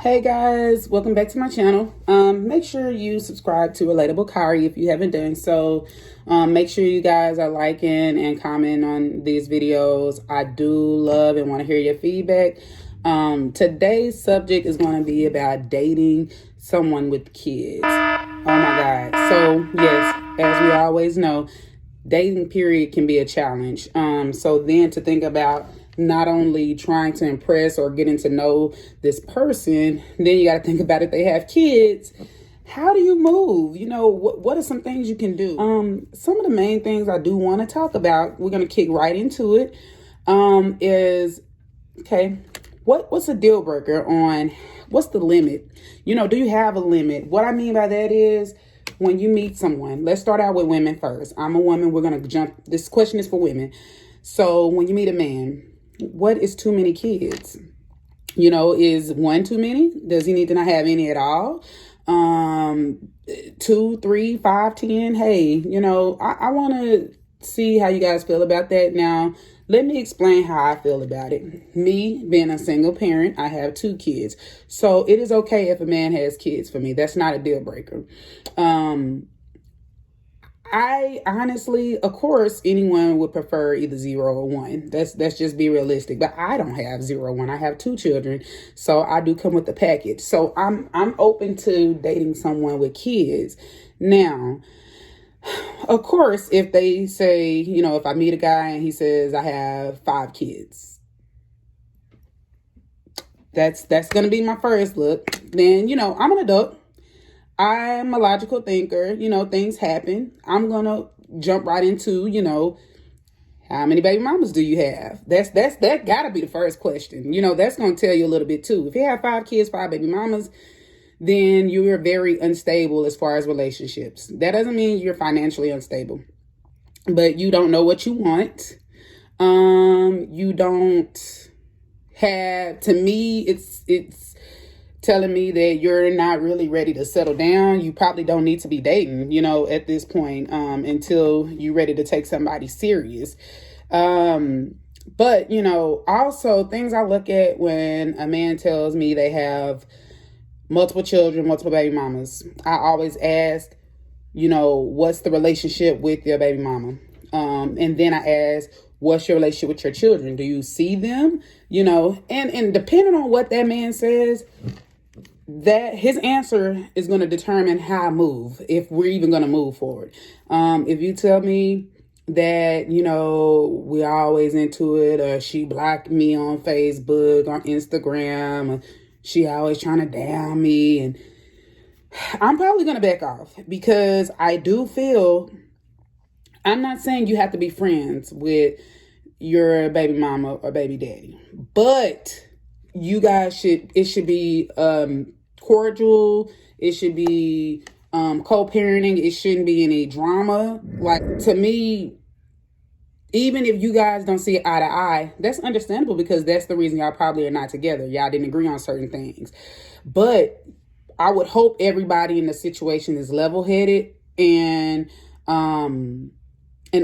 Hey guys, welcome back to my channel. Make sure you subscribe to Relatable Kari if you haven't done so. Make sure you guys are liking and commenting on these videos. I do love and want to hear your feedback. Today's subject is going to be about dating someone with kids. Oh my God. So yes, as we always know, dating period can be a challenge. So then to think about not only trying to impress or getting to know this person, then you got to think about if they have kids. How do you move? You know, what are some things you can do? Some of the main things I do want to talk about, we're going to kick right into it, is, okay, what's a deal breaker on what's the limit? You know, do you have a limit? What I mean by that is, when you meet someone, let's start out with women first. I'm a woman. We're going to jump. This question is for women. So when you meet a man, what is too many kids? You know, is one too many? Does he need to not have any at all? 2, 3, 5, 10. Hey, you know, I want to see how you guys feel about that. Now, let me explain how I feel about it. Me being a single parent, I have 2 kids. So it is okay if a man has kids for me. That's not a deal breaker. I honestly, of course, anyone would prefer either 0 or 1. Let's just be realistic. But I don't have 0 or 1. I have 2 children, so I do come with the package. So I'm open to dating someone with kids. Now, of course, if they say, you know, if I meet a guy and he says I have 5 kids, that's going to be my first look. Then, you know, I'm an adult. I'm a logical thinker. You know, things happen. I'm going to jump right into, you know, how many baby mamas do you have? That got to be the first question. You know, that's going to tell you a little bit too. If you have 5 kids, 5 baby mamas, then you're very unstable as far as relationships. That doesn't mean you're financially unstable, but you don't know what you want. You don't have, to me, it's telling me that you're not really ready to settle down. You probably don't need to be dating, you know, at this point, until you're ready to take somebody serious. But, you know, also things I look at when a man tells me they have multiple children, multiple baby mamas, I always ask, you know, what's the relationship with your baby mama? And then I ask, what's your relationship with your children? Do you see them? You know, and depending on what that man says, that his answer is going to determine how I move, if we're even going to move forward. If you tell me that, you know, we're always into it, or she blocked me on Facebook, on Instagram, or she always trying to down me, and I'm probably going to back off, because I do feel, I'm not saying you have to be friends with your baby mama or baby daddy, but you guys it should be cordial. It should be co-parenting. It shouldn't be any drama. Like, to me, even if you guys don't see eye to eye, that's understandable, because that's the reason y'all probably are not together. Y'all didn't agree on certain things. But I would hope everybody in the situation is level-headed and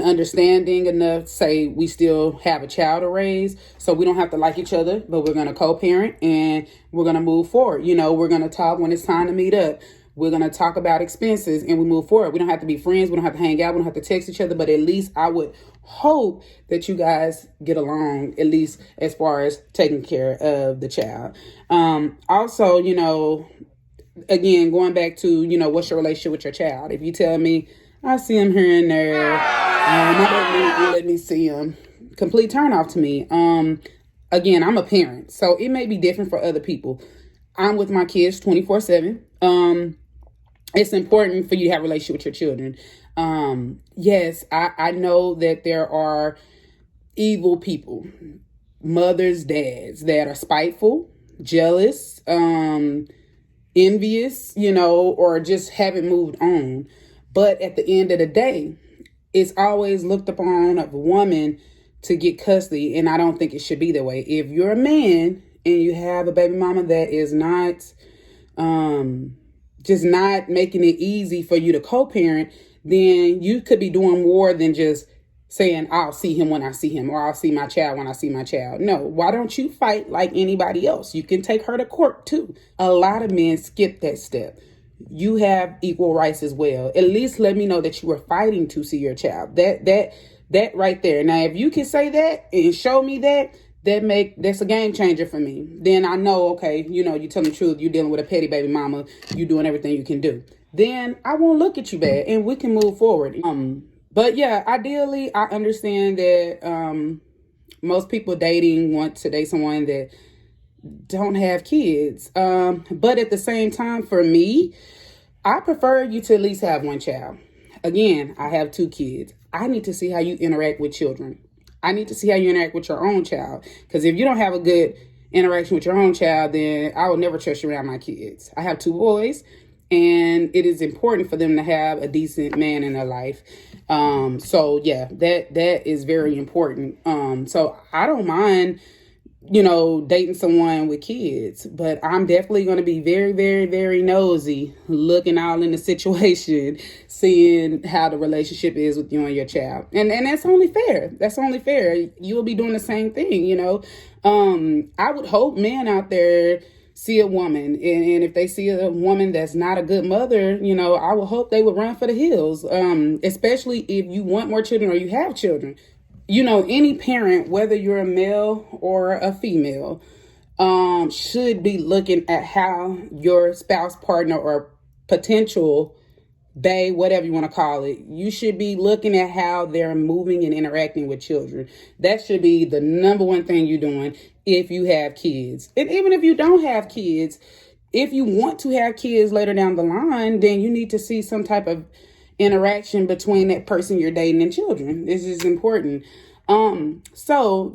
understanding enough to say we still have a child to raise, so we don't have to like each other, but we're going to co-parent and we're going to move forward. You know, we're going to talk when it's time to meet up. We're going to talk about expenses and we move forward. We don't have to be friends. We don't have to hang out. We don't have to text each other, but at least I would hope that you guys get along, at least as far as taking care of the child. Also, you know, again, going back to, you know, what's your relationship with your child? If you tell me, I see him here and there, I let me see him, complete turn off to me. Again, I'm a parent, so it may be different for other people. I'm with my kids 24/7. It's important for you to have a relationship with your children. Yes, I know that there are evil people, mothers, dads, that are spiteful, jealous, envious, you know, or just haven't moved on. But at the end of the day, it's always looked upon of a woman to get custody, and I don't think it should be that way. If you're a man and you have a baby mama that is not, just not making it easy for you to co-parent, then you could be doing more than just saying I'll see him when I see him, or I'll see my child when I see my child. No, why don't you fight like anybody else? You can take her to court too. A lot of men skip that step. You have equal rights as well. At least let me know that you were fighting to see your child. That right there. Now, if you can say that and show me that, that's a game changer for me. Then I know, okay, you telling the truth. You're dealing with a petty baby mama. You doing everything you can do. Then I won't look at you bad, and we can move forward. But yeah, ideally, I understand that most people dating want to date someone that don't have kids. But at the same time, for me, I prefer you to at least have one child. Again, I have 2 kids. I need to see how you interact with children. I need to see how you interact with your own child. Because if you don't have a good interaction with your own child, then I will never trust you around my kids. I have 2 boys, and it is important for them to have a decent man in their life. So yeah, that is very important. So I don't mind, dating someone with kids, but I'm definitely going to be very, very, very nosy, looking all in the situation, seeing how the relationship is with you and your child. And that's only fair. That's only fair. You'll be doing the same thing, I would hope men out there see a woman, and if they see a woman that's not a good mother, I would hope they would run for the hills, especially if you want more children or you have children. Any parent, whether you're a male or a female, should be looking at how your spouse, partner, or potential bae, whatever you want to call it, you should be looking at how they're moving and interacting with children. That should be the number one thing you're doing if you have kids. And even if you don't have kids, if you want to have kids later down the line, then you need to see some type of interaction between that person you're dating and children. This is important. So,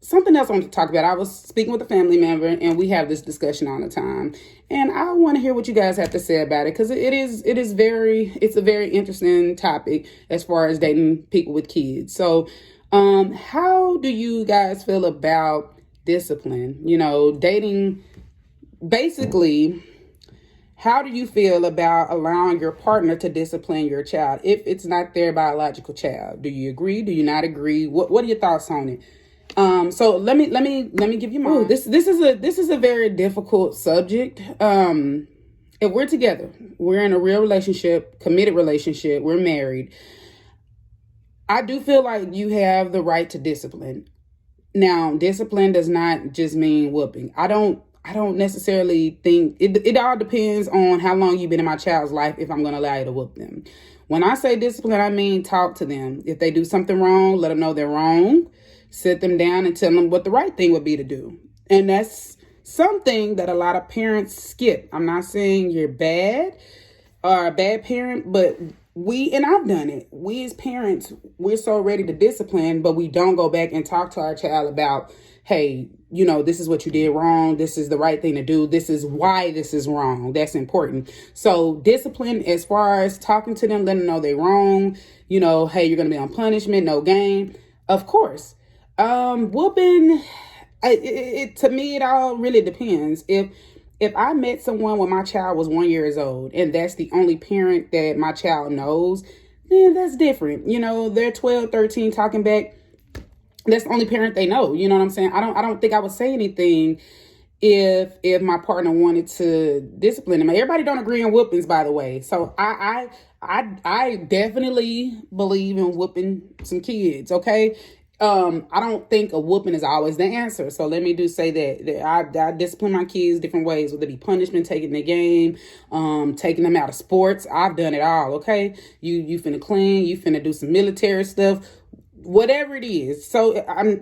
something else I want to talk about. I was speaking with a family member, and we have this discussion all the time. And I want to hear what you guys have to say about it, because it's a very interesting topic as far as dating people with kids. So, how do you guys feel about discipline? Dating, basically. How do you feel about allowing your partner to discipline your child if it's not their biological child? Do you agree? Do you not agree? What are your thoughts on it? So let me give you mine. This is a very difficult subject. If we're together, we're in a real relationship, committed relationship, we're married, I do feel like you have the right to discipline. Now, discipline does not just mean whooping. I don't necessarily think it all depends on how long you've been in my child's life if I'm going to allow you to whoop them. When I say discipline, I mean talk to them. If they do something wrong, let them know they're wrong. Sit them down and tell them what the right thing would be to do. And that's something that a lot of parents skip. I'm not saying you're bad or a bad parent, but and I've done it. We as parents, we're so ready to discipline, but we don't go back and talk to our child about, hey, this is what you did wrong. This is the right thing to do. This is why this is wrong. That's important. So discipline, as far as talking to them, letting them know they're wrong, hey, you're going to be on punishment, no game. Of course. Whooping, to me, it all really depends. If I met someone when my child was 1 year old and that's the only parent that my child knows, then that's different. They're 12, 13 talking back. That's the only parent they know. You know what I'm saying? I don't think I would say anything if my partner wanted to discipline him. Everybody don't agree on whoopings, by the way. So I definitely believe in whooping some kids. Okay. I don't think a whooping is always the answer. So let me say that I discipline my kids different ways, whether it be punishment, taking the game, taking them out of sports. I've done it all. Okay. You finna clean, you finna do some military stuff, whatever it is. So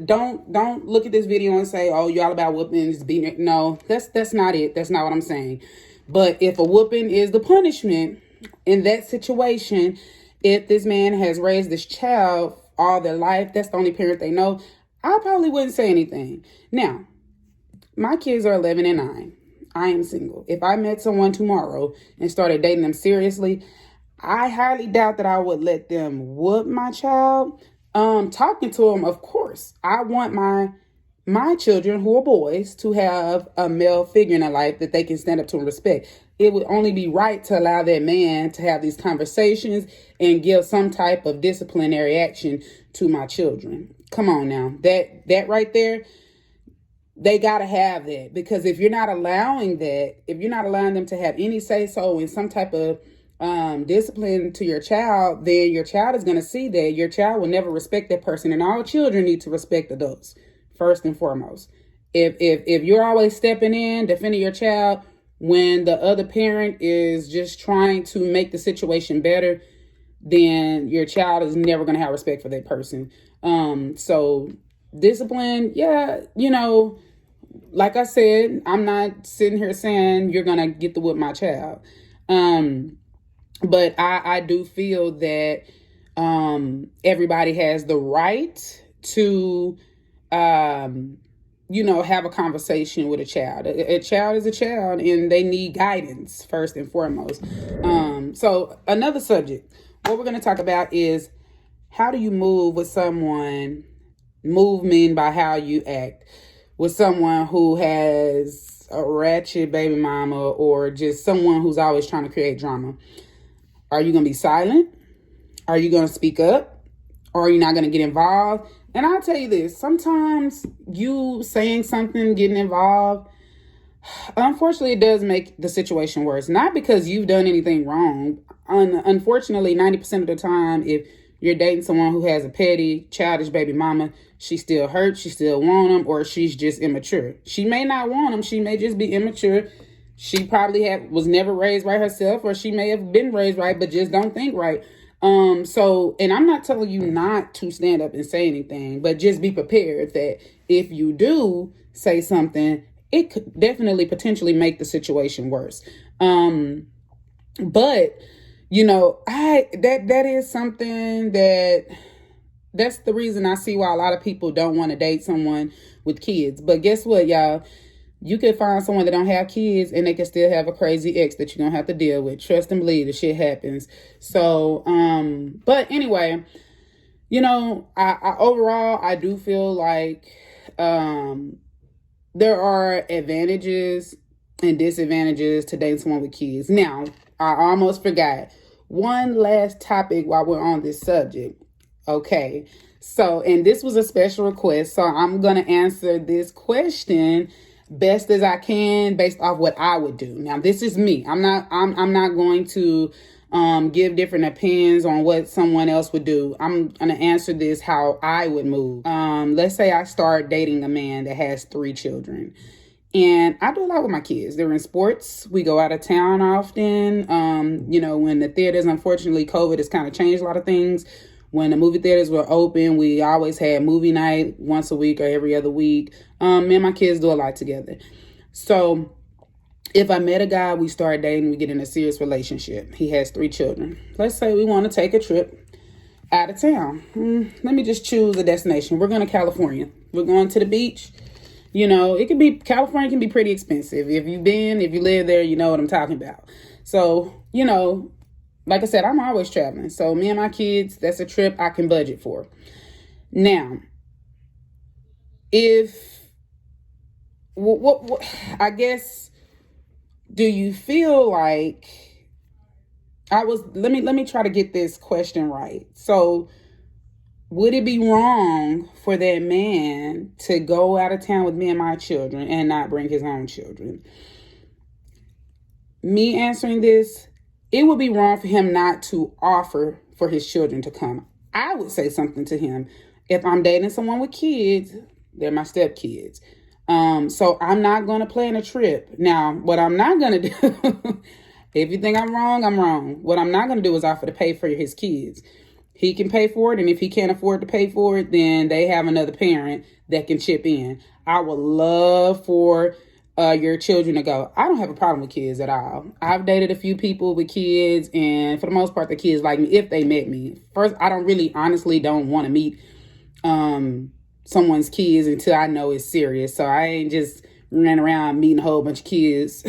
don't look at this video and say, oh, you all about whoopings, beating it. No, that's not it. That's not what I'm saying. But if a whooping is the punishment in that situation, if this man has raised this child all their life, that's the only parent they know, I probably wouldn't say anything. Now, my kids are 11 and 9. I am single. If I met someone tomorrow and started dating them seriously, I highly doubt that I would let them whoop my child. Talking to them, of course, I want my children who are boys to have a male figure in their life that they can stand up to and respect. it would only be right to allow that man to have these conversations and give some type of disciplinary action to my children. Come on now. That right there, they got to have that, because if you're not allowing that, if you're not allowing them to have any say so in some type of discipline to your child, then your child is going to see that your child will never respect that person. And all children need to respect adults first and foremost. If you're always stepping in, defending your child when the other parent is just trying to make the situation better, then your child is never going to have respect for that person. So discipline, yeah, like I said, I'm not sitting here saying you're going to get to whip my child. But I do feel that everybody has the right to, have a conversation with a child. A child is a child, and they need guidance first and foremost. So another subject, what we're going to talk about is, how do you move with someone, move mean by how you act, with someone who has a ratchet baby mama, or just someone who's always trying to create drama. Are you going to be silent? Are you going to speak up? Or are you not going to get involved? And I'll tell you this, sometimes you saying something, getting involved, unfortunately, it does make the situation worse. Not because you've done anything wrong. Unfortunately, 90% of the time, if you're dating someone who has a petty, childish baby mama, she still hurts, she still want them, or she's just immature. She may not want them, she may just be immature. She probably was never raised right herself, or she may have been raised right, but just don't think right. And I'm not telling you not to stand up and say anything, but just be prepared that if you do say something, it could definitely potentially make the situation worse. But that is something that's the reason I see why a lot of people don't want to date someone with kids. But guess what, y'all? You could find someone that don't have kids, and they can still have a crazy ex that you're going to have to deal with. Trust and believe, the shit happens. So, but anyway, I overall, I do feel like there are advantages and disadvantages to dating someone with kids. Now, I almost forgot one last topic while we're on this subject. Okay, so, and this was a special request, so I'm going to answer this question best as I can based off what I would do. Now, this is me. I'm not going to give different opinions on what someone else would do. I'm going to answer this how I would move. Let's say I start dating a man that has 3 children. And I do a lot with my kids. They're in sports. We go out of town often. When the theaters, unfortunately, COVID has kind of changed a lot of things. When the movie theaters were open, we always had movie night once a week or every other week. Me and my kids do a lot together. So if I met a guy, we start dating, we get in a serious relationship. He has 3 children. Let's say we want to take a trip out of town. Let me just choose a destination. We're going to California. We're going to the beach. California can be pretty expensive. If you live there, you know what I'm talking about. So, like I said, I'm always traveling. So me and my kids, that's a trip I can budget for. Now, I guess, do you feel like let me try to get this question right. So would it be wrong for that man to go out of town with me and my children and not bring his own children? Me answering this, it would be wrong for him not to offer for his children to come. I would say something to him. If I'm dating someone with kids, they're my stepkids. So I'm not going to plan a trip. Now, what I'm not going to do, if you think I'm wrong, I'm wrong. What I'm not going to do is offer to pay for his kids. He can pay for it, and if he can't afford to pay for it, then they have another parent that can chip in. I would love for your children to go. I don't have a problem with kids at all. I've dated a few people with kids, and for the most part, the kids like me if they met me. First, I honestly don't want to meet someone's kids until I know it's serious. So I ain't just running around meeting a whole bunch of kids.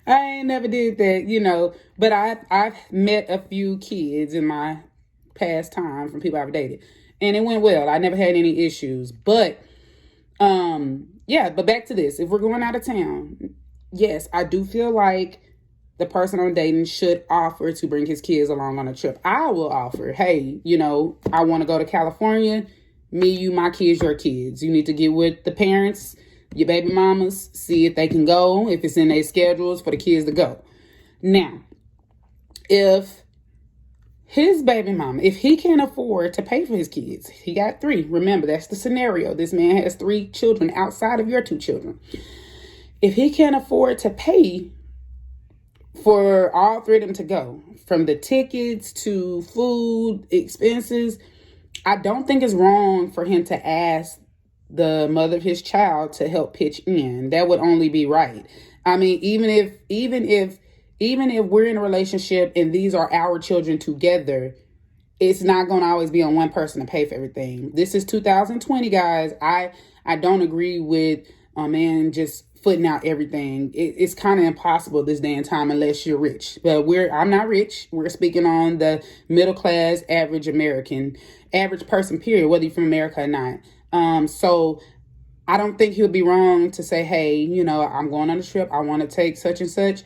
I ain't never did that, but I've met a few kids in my past time from people I've dated, and it went well. I never had any issues, but but back to this. If we're going out of town, yes, I do feel like the person I'm dating should offer to bring his kids along on a trip. I will offer, hey, I want to go to California. Me, you, my kids, your kids. You need to get with the parents, your baby mamas, see if they can go, if it's in their schedules for the kids to go. Now, if his baby mama, if he can't afford to pay for his kids, he got 3. Remember, that's the scenario. This man has 3 children outside of your 2 children. If he can't afford to pay for all 3 of them to go, from the tickets to food expenses, I don't think it's wrong for him to ask the mother of his child to help pitch in. That would only be right. I mean, even if we're in a relationship and these are our children together, it's not going to always be on one person to pay for everything. This is 2020, guys. I don't agree with a man just footing out everything. It's kind of impossible this day and time unless you're rich. But I'm not rich. We're speaking on the middle class, average American, average person, period, whether you're from America or not. So I don't think he'll be wrong to say, hey, I'm going on a trip. I want to take such and such.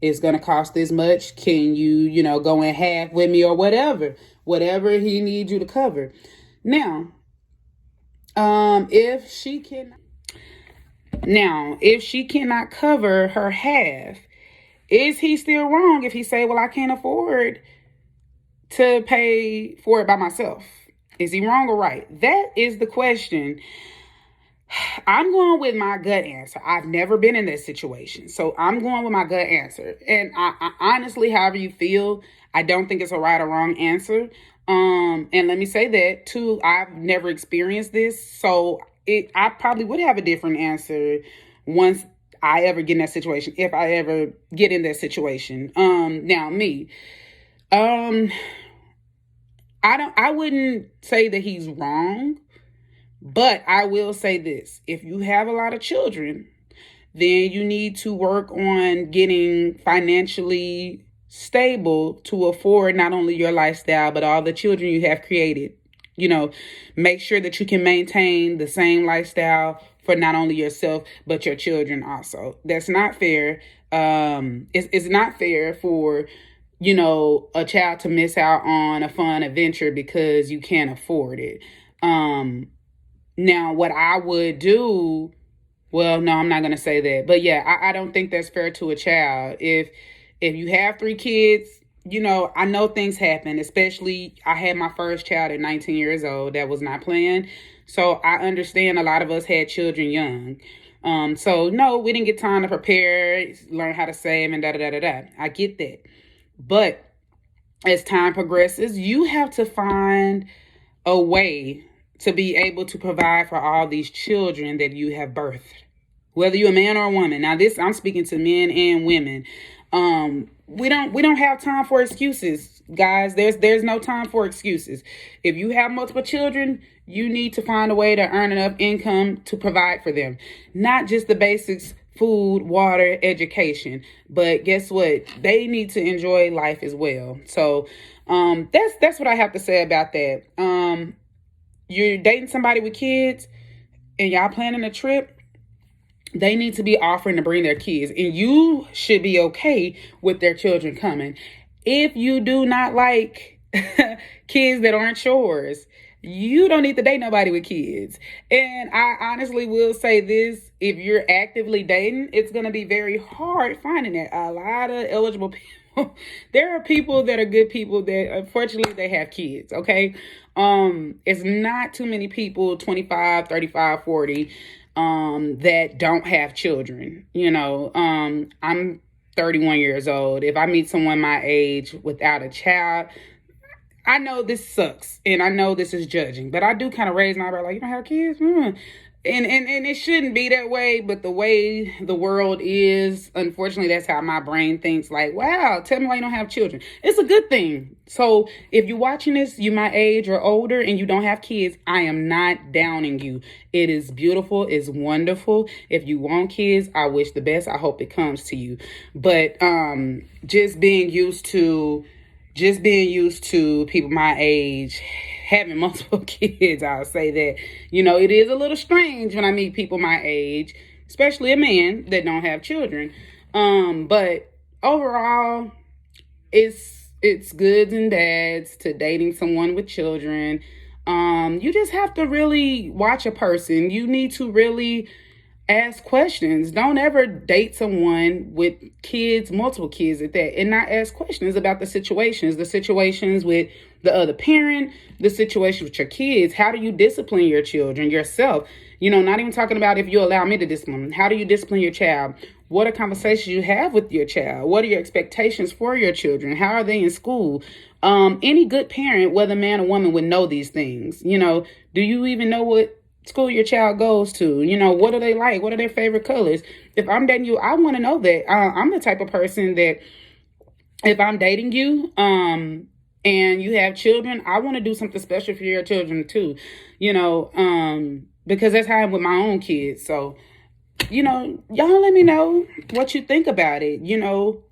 It's going to cost this much. Can you, go in half with me or whatever he needs you to cover. Now, if she cannot cover her half, is he still wrong if he say, well, I can't afford to pay for it by myself? Is he wrong or right? That is the question. I'm going with my gut answer. I've never been in that situation, so I'm going with my gut answer. And I honestly, however you feel, I don't think it's a right or wrong answer. And let me say that too, I've never experienced this, so I probably would have a different answer once I ever get in that situation, if I ever get in that situation. Now me, I wouldn't say that he's wrong. But I will say this, if you have a lot of children, then you need to work on getting financially stable to afford not only your lifestyle, but all the children you have created. Make sure that you can maintain the same lifestyle for not only yourself, but your children also. That's not fair. It's not fair for, a child to miss out on a fun adventure because you can't afford it. Now, what I would do, well, no, I'm not going to say that. But yeah, I don't think that's fair to a child. If you have 3 kids, I know things happen, especially I had my first child at 19 years old. That was not planned. So I understand a lot of us had children young. So no, we didn't get time to prepare, learn how to save and da-da-da-da-da. I get that. But as time progresses, you have to find a way to be able to provide for all these children that you have birthed, whether you're a man or a woman. Now, I'm speaking to men and women. We don't have time for excuses, guys. There's no time for excuses. If you have multiple children, you need to find a way to earn enough income to provide for them, not just the basics: food, water, education. But guess what? They need to enjoy life as well. So, that's what I have to say about that. You're dating somebody with kids and y'all planning a trip, they need to be offering to bring their kids, and you should be okay with their children coming. If you do not like kids that aren't yours, you don't need to date nobody with kids. And I honestly will say this, if you're actively dating, it's going to be very hard finding that. A lot of eligible people. There are people that are good people that unfortunately they have kids. Okay. It's not too many people, 25, 35, 40, that don't have children. I'm 31 years old. If I meet someone my age without a child, I know this sucks and I know this is judging, but I do kind of raise my eyebrow like, you don't have kids? And it shouldn't be that way, but the way the world is, unfortunately, that's how my brain thinks. Like, wow, tell me why you don't have children. It's a good thing. So if you're watching this, you my age or older, and you don't have kids, I am not downing you. It is beautiful. It's wonderful. If you want kids, I wish the best. I hope it comes to you. But just being used to people my age having multiple kids, I'll say that, it is a little strange when I meet people my age especially a man that don't have children. But overall, it's goods and bads to dating someone with children. You just have to really watch a person. You need to really ask questions. Don't ever date someone with kids, multiple kids at that, and not ask questions about the situations with the other parent, the situation with your kids. How do you discipline your children yourself? Not even talking about if you allow me to discipline them. How do you discipline your child? What are conversations you have with your child? What are your expectations for your children? How are they in school? Any good parent, whether man or woman, would know these things. Do you even know what school your child goes to? What are they like? What are their favorite colors? If I'm dating you, I want to know that. I'm the type of person that if I'm dating you, and you have children, I want to do something special for your children too, because that's how I'm with my own kids. So, y'all let me know what you think about it.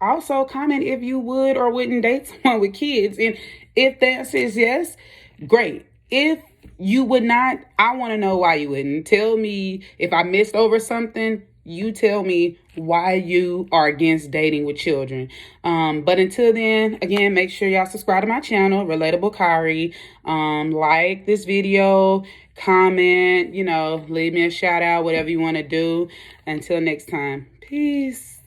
Also comment if you would or wouldn't date someone with kids. And if the answer is yes, great. If you would not, I want to know why you wouldn't. Tell me if I missed over something. You tell me why you are against dating with children. But until then, again, make sure y'all subscribe to my channel, Relatable Kari. Like this video, comment, leave me a shout out, whatever you want to do. Until next time, peace.